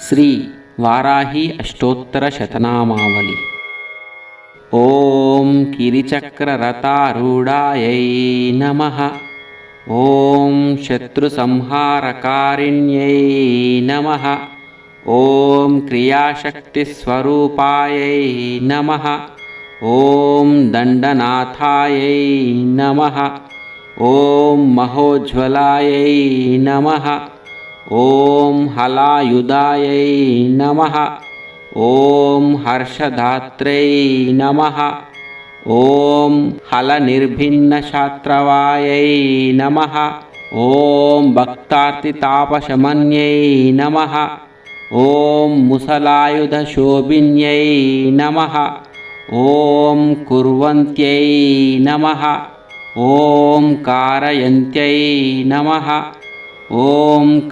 श्री वाराही अष्टोत्तरशतनामावली। ॐ गिरिचक्ररथारूढायै नमः। ॐ शत्रुसंहारकारिण्यै नमः। ॐ क्रियाशक्तिस्वरूपायै नमः। ॐ दण्डनाथायै नमः। ॐ महोज्ज्वलायै नमः। ॐ हलायुधायै नमः। ॐ हर्षधात्रै नमः। ॐ हलनिर्भिन्नशात्रवायै नमः। ॐ भक्तार्तितापशमन्यै नमः। ॐ मुसलायुधशोभिन्यै नमः। ॐ कुर्वन्त्यै नमः। ॐ कारयन्त्यै नमः। ॐ